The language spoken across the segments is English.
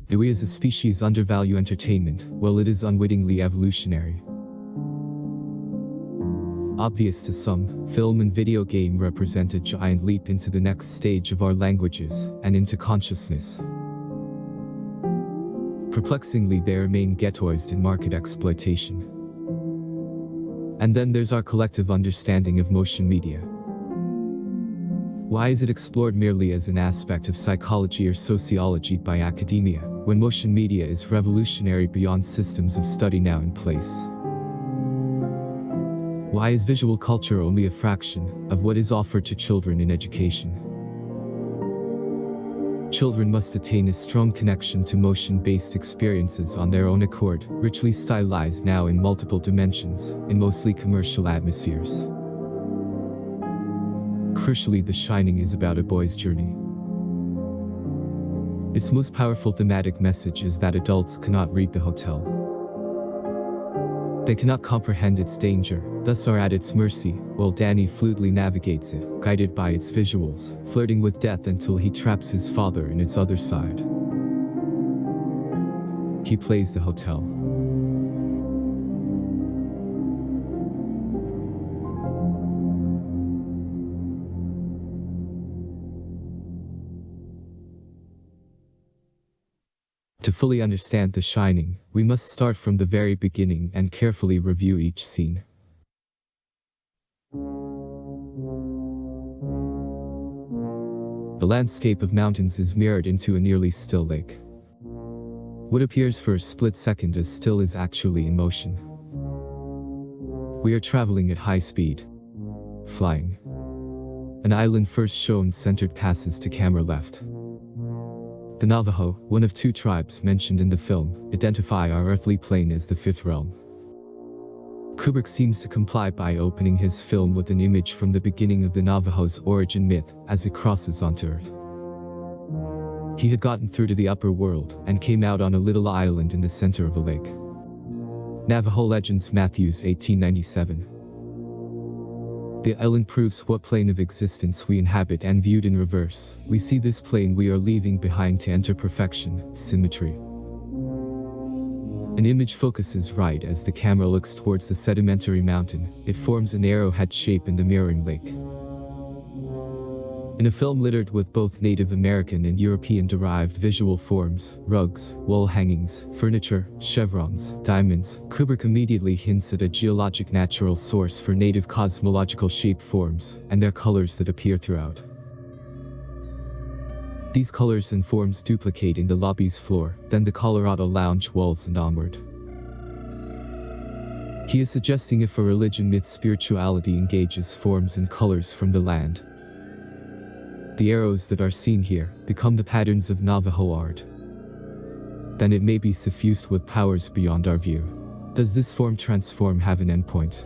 Do we as a species undervalue entertainment? Well, it is unwittingly evolutionary. Obvious to some, film and video game represent a giant leap into the next stage of our languages, and into consciousness. Perplexingly, they remain ghettoized in market exploitation. And then there's our collective understanding of motion media. Why is it explored merely as an aspect of psychology or sociology by academia, when motion media is revolutionary beyond systems of study now in place? Why is visual culture only a fraction of what is offered to children in education? Children must attain a strong connection to motion-based experiences on their own accord, richly stylized now in multiple dimensions, in mostly commercial atmospheres. Crucially, The Shining is about a boy's journey. Its most powerful thematic message is that adults cannot read the hotel. They cannot comprehend its danger, thus are at its mercy, while Danny fluidly navigates it, guided by its visuals, flirting with death until he traps his father in its other side. He plays the hotel. To fully understand The Shining, we must start from the very beginning and carefully review each scene. The landscape of mountains is mirrored into a nearly still lake. What appears for a split second as still is actually in motion. We are traveling at high speed. Flying. An island first shown centered passes to camera left. The Navajo, one of two tribes mentioned in the film, identify our earthly plane as the fifth realm. Kubrick seems to comply by opening his film with an image from the beginning of the Navajo's origin myth, as it crosses onto Earth. He had gotten through to the upper world, and came out on a little island in the center of a lake. Navajo Legends, Matthews 1897. The island proves what plane of existence we inhabit, and viewed in reverse, we see this plane we are leaving behind to enter perfection, symmetry. An image focuses right as the camera looks towards the sedimentary mountain. It forms an arrowhead shape in the mirroring lake. In a film littered with both Native American and European-derived visual forms, rugs, wall hangings, furniture, chevrons, diamonds, Kubrick immediately hints at a geologic natural source for native cosmological shape forms, and their colors that appear throughout. These colors and forms duplicate in the lobby's floor, then the Colorado lounge walls and onward. He is suggesting if a religion myth spirituality engages forms and colors from the land, the arrows that are seen here become the patterns of Navajo art. Then it may be suffused with powers beyond our view. Does this form transform have an endpoint?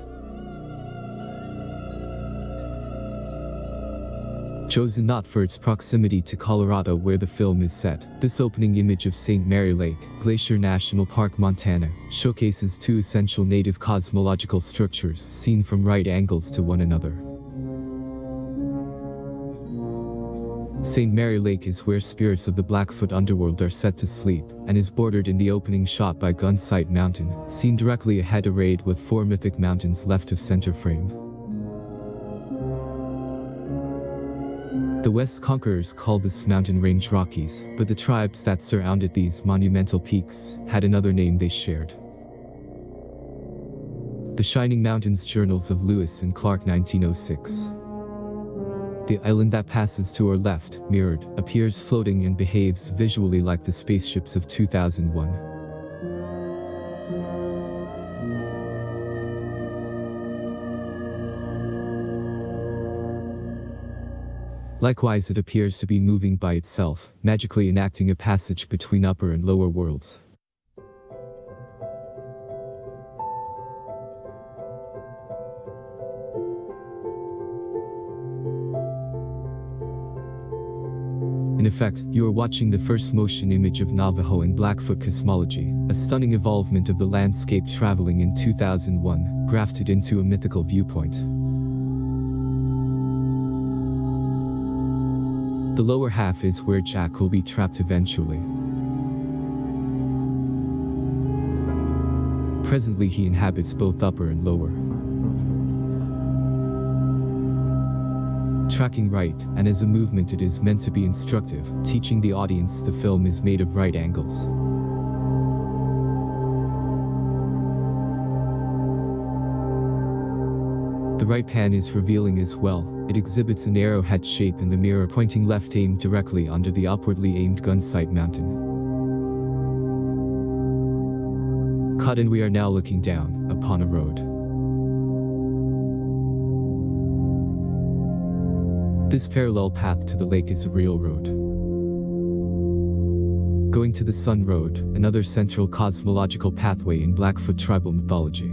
Chosen not for its proximity to Colorado where the film is set, this opening image of St. Mary Lake, Glacier National Park, Montana, showcases two essential native cosmological structures seen from right angles to one another. St. Mary Lake is where spirits of the Blackfoot underworld are set to sleep, and is bordered in the opening shot by Gunsight Mountain, seen directly ahead, arrayed with four mythic mountains left of center frame. The West conquerors called this mountain range Rockies, but the tribes that surrounded these monumental peaks had another name they shared. The Shining Mountains, Journals of Lewis and Clark, 1906. The island that passes to our left, mirrored, appears floating and behaves visually like the spaceships of 2001. Likewise, it appears to be moving by itself, magically enacting a passage between upper and lower worlds. In effect, you are watching the first motion image of Navajo and Blackfoot cosmology, a stunning evolvement of the landscape traveling in 2001, grafted into a mythical viewpoint. The lower half is where Jack will be trapped eventually. Presently he inhabits both upper and lower. Tracking right, and as a movement it is meant to be instructive, teaching the audience the film is made of right angles. The right pan is revealing as well. It exhibits an arrowhead shape in the mirror pointing left aimed directly under the upwardly aimed gun sight mountain. Cut, and we are now looking down upon a road. This parallel path to the lake is a real road. Going to the Sun Road, another central cosmological pathway in Blackfoot tribal mythology.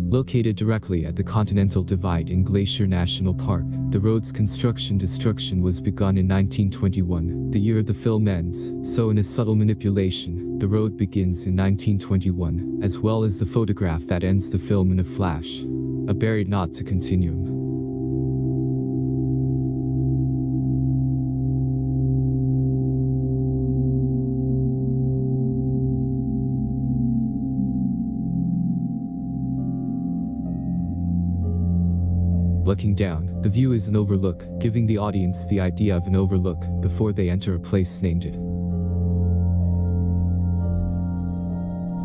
Located directly at the Continental Divide in Glacier National Park, the road's destruction was begun in 1921, the year the film ends, so in a subtle manipulation, the road begins in 1921, as well as the photograph that ends the film in a flash. A buried knot to continuum. Looking down, the view is an overlook, giving the audience the idea of an overlook before they enter a place named it.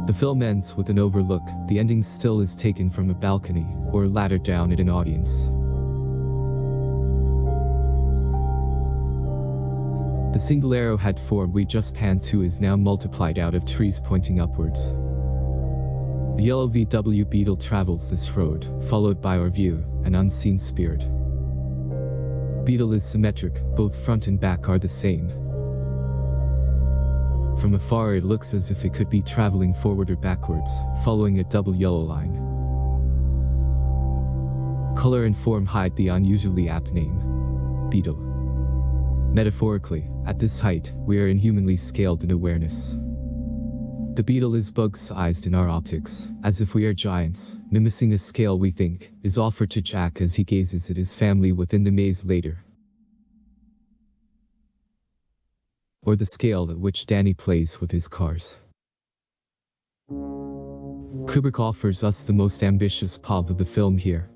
The film ends with an overlook. The ending still is taken from a balcony, or a ladder down at an audience. The single arrowhead form we just panned to is now multiplied out of trees pointing upwards. The yellow VW Beetle travels this road, followed by our view, an unseen spirit. Beetle is symmetric, both front and back are the same. From afar it looks as if it could be traveling forward or backwards, following a double yellow line. Color and form hide the unusually apt name, Beetle. Metaphorically, at this height, we are inhumanly scaled in awareness. The Beetle is bug-sized in our optics, as if we are giants, mimicking a scale we think is offered to Jack as he gazes at his family within the maze later. Or the scale at which Danny plays with his cars. Kubrick offers us the most ambitious path of the film here.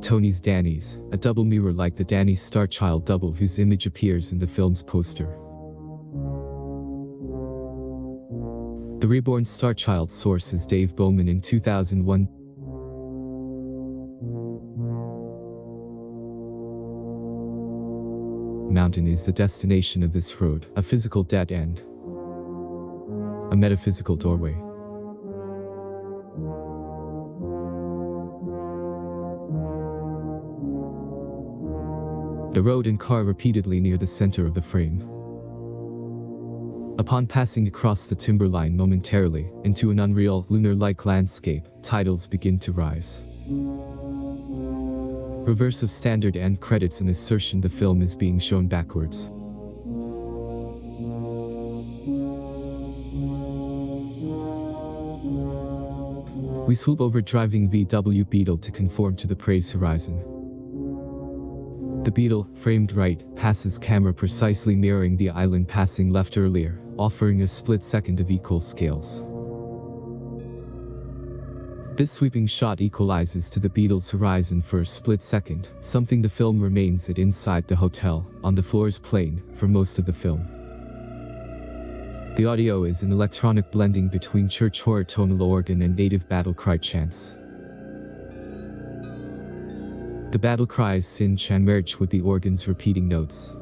Tony's Danny's, a double mirror like the Danny Starchild double whose image appears in the film's poster. The reborn Starchild source is Dave Bowman in 2001. Mountain is the destination of this road, a physical dead end. A metaphysical doorway. The road and car repeatedly near the center of the frame. Upon passing across the timberline momentarily, into an unreal, lunar-like landscape, titles begin to rise. Reverse of standard end credits, an assertion the film is being shown backwards. We swoop over driving VW Beetle to conform to the praise horizon. The Beetle, framed right, passes camera precisely mirroring the island passing left earlier, offering a split second of equal scales. This sweeping shot equalizes to the Beetle's horizon for a split second, something the film remains at inside the hotel, on the floor's plane, for most of the film. The audio is an electronic blending between church horror tonal organ and native battle cry chants. The battle cries cinch and merge with the organ's repeating notes.